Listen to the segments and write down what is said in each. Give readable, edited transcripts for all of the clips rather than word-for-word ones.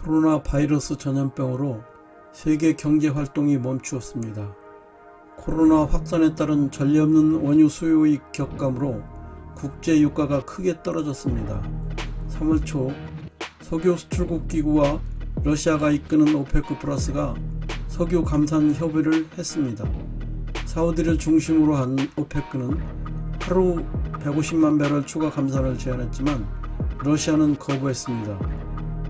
코로나 바이러스 전염병으로 세계 경제 활동이 멈추었습니다. 코로나 확산에 따른 전례 없는 원유 수요의 격감으로 국제 유가가 크게 떨어졌습니다. 3월 초 석유 수출국 기구와 러시아가 이끄는 오페크 플러스가 석유 감산 협의를 했습니다. 사우디를 중심으로 한 오페크는 하루 150만 배럴 추가 감산을 제안했지만 러시아는 거부했습니다.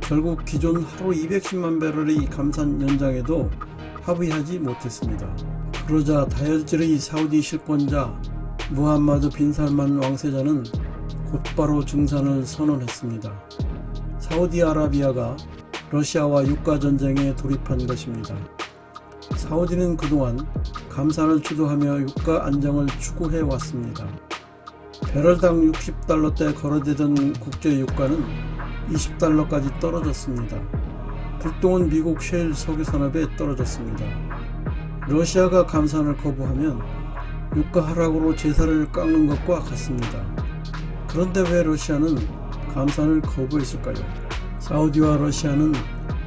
결국 기존 하루 210만 배럴의 감산 연장에도 합의하지 못했습니다. 그러자 다혈질의 사우디 실권자 무함마드 빈 살만 왕세자는 곧바로 증산을 선언했습니다. 사우디아라비아가 러시아와 유가전쟁에 돌입한 것입니다. 사우디는 그동안 감산을 주도하며 유가 안정을 추구해 왔습니다. 배럴당 60달러대 거래되던 국제 유가는 20달러까지 떨어졌습니다. 불똥은 미국 셰일 석유 산업에 떨어졌습니다. 러시아가 감산을 거부하면 유가 하락으로 제사를 깎는 것과 같습니다. 그런데 왜 러시아는 감산을 거부했을까요? 사우디와 러시아는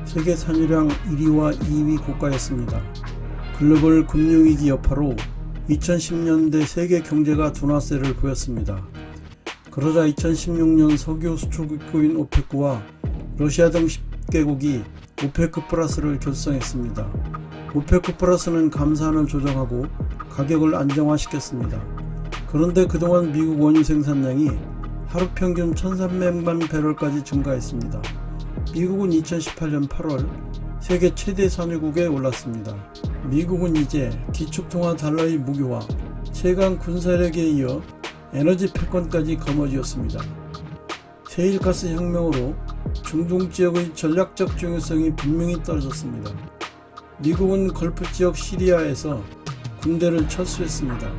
세계 산유량 1위와 2위 국가였습니다. 글로벌 금융위기 여파로 2010년대 세계 경제가 둔화세를 보였습니다. 그러자 2016년 석유 수출국인 오페크와 러시아 등 10개국이 오페크 플러스를 결성했습니다. 오페크 플러스는 감산을 조정하고 가격을 안정화시켰습니다. 그런데 그동안 미국 원유 생산량이 하루 평균 1300만 배럴까지 증가했습니다. 미국은 2018년 8월 세계 최대 산유국에 올랐습니다. 미국은 이제 기축통화 달러의 무기화, 최강 군사력에 이어 에너지 패권까지 거머쥐었습니다. 셰일가스 혁명으로 중동 지역의 전략적 중요성이 분명히 떨어졌습니다. 미국은 걸프 지역 시리아에서 군대를 철수했습니다.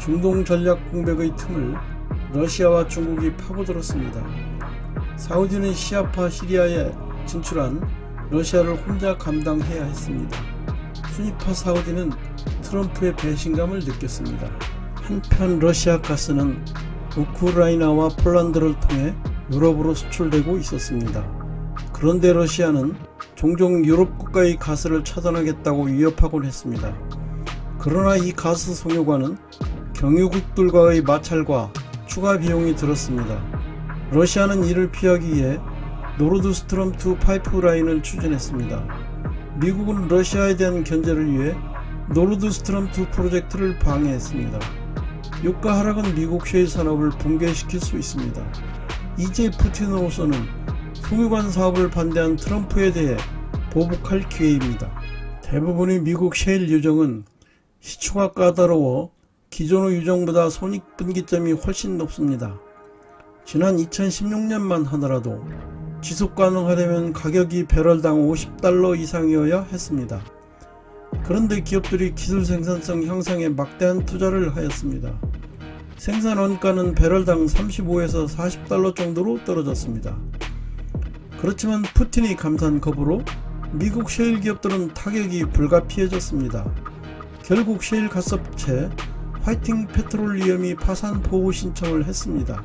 중동 전략 공백의 틈을 러시아와 중국이 파고들었습니다. 사우디는 시아파 시리아에 진출한 러시아를 혼자 감당해야 했습니다. 순위파 사우디는 트럼프의 배신감을 느꼈습니다. 한편 러시아 가스는 우크라이나와 폴란드를 통해 유럽으로 수출되고 있었습니다. 그런데 러시아는 종종 유럽 국가의 가스를 차단하겠다고 위협하곤 했습니다. 그러나 이 가스 송유관은 경유국들과의 마찰과 추가 비용이 들었습니다. 러시아는 이를 피하기 위해 노르드스트롬2 파이프라인을 추진했습니다. 미국은 러시아에 대한 견제를 위해 노르드스트롬2 프로젝트를 방해했습니다. 유가 하락은 미국 셰일 산업을 붕괴시킬 수 있습니다. 이제 푸틴으로서는 송유관 사업을 반대한 트럼프에 대해 보복할 기회입니다. 대부분의 미국 셰일 유정은 시초가 까다로워 기존의 유정보다 손익분기점이 훨씬 높습니다. 지난 2016년만 하더라도 지속 가능하려면 가격이 배럴당 50달러 이상이어야 했습니다. 그런데 기업들이 기술 생산성 향상에 막대한 투자를 하였습니다. 생산 원가는 배럴당 35에서 40달러 정도로 떨어졌습니다. 그렇지만 푸틴의 감산 거부로 미국 셰일 기업들은 타격이 불가피해졌습니다. 결국 셰일 가스업체 화이팅 페트롤리엄이 파산 보호 신청을 했습니다.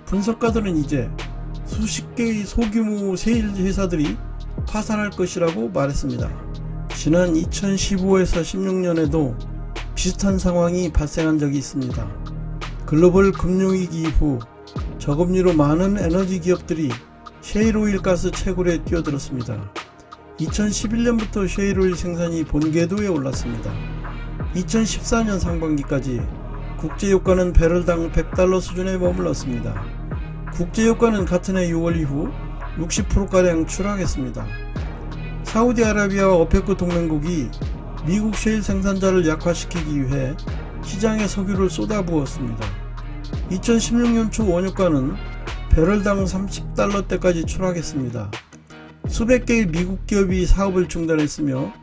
분석가들은 이제 수십 개의 소규모 셰일 회사들이 파산할 것이라고 말했습니다. 지난 2015에서 16년에도 비슷한 상황이 발생한 적이 있습니다. 글로벌 금융위기 이후 저금리로 많은 에너지 기업들이 셰일오일 가스 채굴에 뛰어들었습니다. 2011년부터 셰일오일 생산이 본궤도에 올랐습니다. 2014년 상반기까지 국제유가는 배럴당 100달러 수준에 머물렀습니다. 국제유가는 같은 해 6월 이후 60%가량 추락했습니다. 사우디아라비아와 오페크 동맹국이 미국 셰일 생산자를 약화시키기 위해 시장에 석유를 쏟아부었습니다. 2016년 초 원유가는 배럴당 30달러대까지 추락했습니다. 수백 개의 미국 기업이 사업을 중단했으며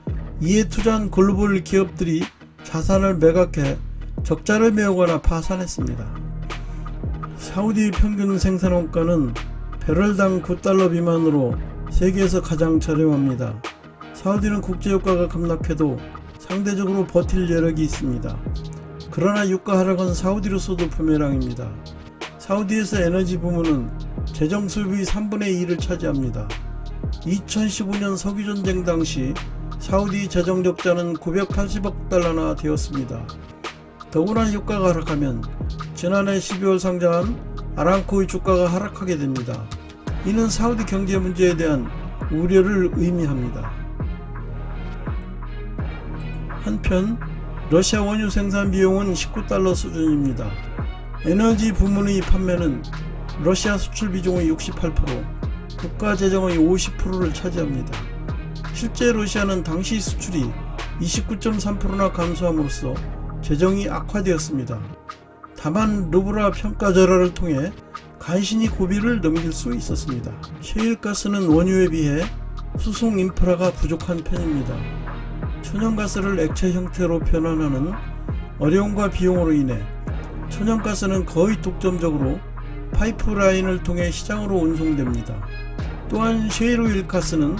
이에 투자한 글로벌 기업들이 자산을 매각해 적자를 메우거나 파산했습니다. 사우디 평균 생산 원가는 배럴당 9달러 미만으로 세계에서 가장 저렴합니다. 사우디는 국제유가가 급락해도 상대적으로 버틸 여력이 있습니다. 그러나 유가 하락은 사우디로서도 부메랑입니다. 사우디에서 에너지 부문은 재정 수입의 3분의 2를 차지합니다. 2015년 석유전쟁 당시 사우디 재정 적자는 980억 달러나 되었습니다. 더구나 유가가 하락하면 지난해 12월 상장한 아람코의 주가가 하락하게 됩니다. 이는 사우디 경제 문제에 대한 우려를 의미합니다. 한편 러시아 원유 생산 비용은 19달러 수준입니다. 에너지 부문의 판매는 러시아 수출 비중의 68%, 국가 재정의 50%를 차지합니다. 실제 러시아는 당시 수출이 29.3%나 감소함으로써 재정이 악화되었습니다. 다만 루브라 평가 절하를 통해 간신히 고비를 넘길 수 있었습니다. 셰일가스는 원유에 비해 수송 인프라가 부족한 편입니다. 천연가스를 액체 형태로 변환하는 어려움과 비용으로 인해 천연가스는 거의 독점적으로 파이프라인을 통해 시장으로 운송됩니다. 또한 셰일오일 가스는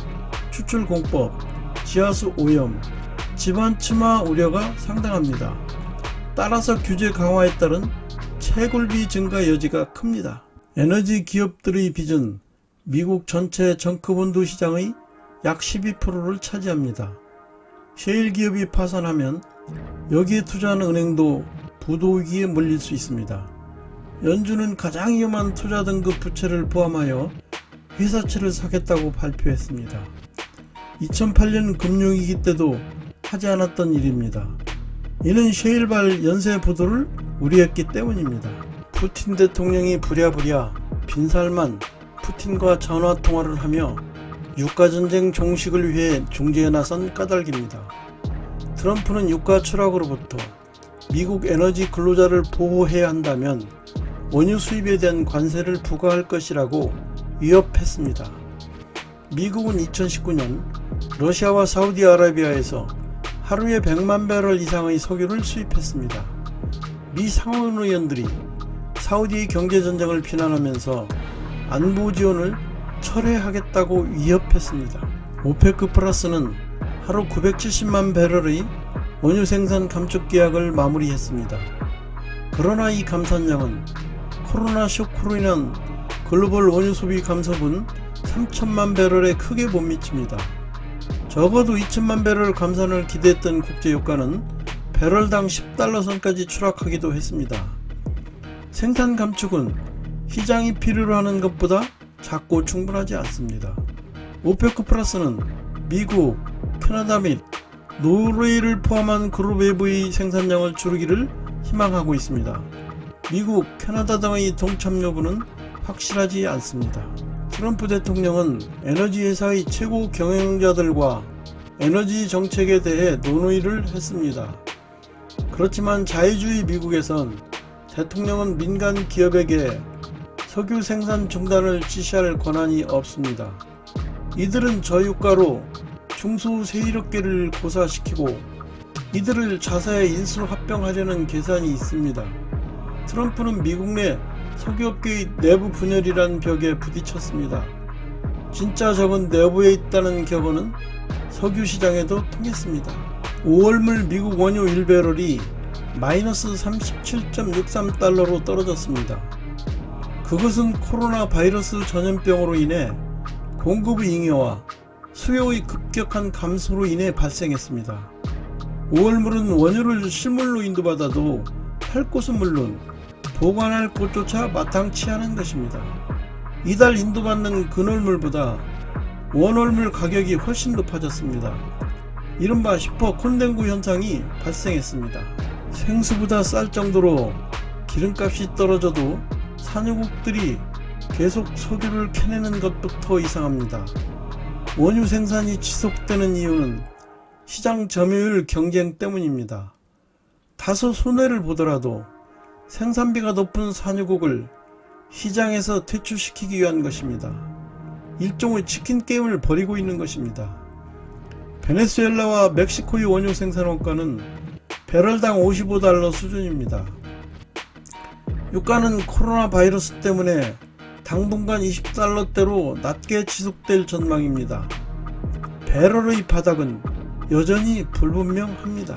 추출 공법, 지하수 오염, 집안 침하 우려가 상당합니다. 따라서 규제 강화에 따른 채굴비 증가 여지가 큽니다. 에너지 기업들의 빚은 미국 전체 정크본드 시장의 약 12%를 차지합니다. 셰일 기업이 파산하면 여기에 투자한 은행도 부도위기에 몰릴 수 있습니다. 연준은 가장 위험한 투자 등급 부채를 포함하여 회사채를 사겠다고 발표했습니다. 2008년 금융위기 때도 하지 않았던 일입니다. 이는 셰일발 연쇄 부도를 우려했기 때문입니다. 푸틴 대통령이 부랴부랴 빈살만 푸틴과 전화통화를 하며 유가전쟁 종식을 위해 중재에 나선 까닭입니다. 트럼프는 유가 추락으로부터 미국 에너지 근로자를 보호해야 한다면 원유 수입에 대한 관세를 부과할 것이라고 위협했습니다. 미국은 2019년 러시아와 사우디아라비아에서 하루에 100만 배럴 이상의 석유를 수입했습니다. 미 상원 의원들이 사우디의 경제전쟁을 비난하면서 안보 지원을 철회하겠다고 위협했습니다. 오페크 플러스는 하루 970만 배럴의 원유 생산 감축 계약을 마무리했습니다. 그러나 이 감산량은 코로나 쇼크로 인한 글로벌 원유 소비 감소분 3천만 배럴에 크게 못 미칩니다. 적어도 2천만 배럴 감산을 기대했던 국제유가는 배럴당 10달러 선까지 추락하기도 했습니다. 생산 감축은 시장이 필요로 하는 것보다 작고 충분하지 않습니다. 오페크 플러스는 미국, 캐나다 및 노르웨이를 포함한 그룹 외부의 생산량을 줄이기를 희망하고 있습니다. 미국, 캐나다 등의 동참 여부는 확실하지 않습니다. 트럼프 대통령은 에너지 회사의 최고 경영자들과 에너지 정책에 대해 논의를 했습니다. 그렇지만 자유주의 미국에선 대통령은 민간 기업에게 석유 생산 중단을 지시할 권한이 없습니다. 이들은 저유가로 중소 세력계를 고사시키고 이들을 자사에 인수 합병하려는 계산이 있습니다. 트럼프는 미국 내 석유업계의 내부 분열이란 벽에 부딪혔습니다. 진짜 적은 내부에 있다는 격언은 석유 시장에도 통했습니다. 5월물 미국 원유 1배럴이 마이너스 37.63달러로 떨어졌습니다. 그것은 코로나 바이러스 전염병으로 인해 공급의 잉여와 수요의 급격한 감소로 인해 발생했습니다. 5월물은 원유를 실물로 인도받아도 팔 곳은 물론 보관할 곳조차 마땅치 않은 것입니다. 이달 인도받는 근월물보다 원월물 가격이 훨씬 높아졌습니다. 이른바 슈퍼 콘덴구 현상이 발생했습니다. 생수보다 쌀 정도로 기름값이 떨어져도 산유국들이 계속 석유를 캐내는 것부터 이상합니다. 원유 생산이 지속되는 이유는 시장 점유율 경쟁 때문입니다. 다소 손해를 보더라도 생산비가 높은 산유국을 시장에서 퇴출시키기 위한 것입니다. 일종의 치킨 게임을 벌이고 있는 것입니다. 베네수엘라와 멕시코의 원유 생산 원가는 배럴당 55달러 수준입니다. 유가는 코로나 바이러스 때문에 당분간 20달러대로 낮게 지속될 전망입니다. 배럴의 바닥은 여전히 불분명합니다.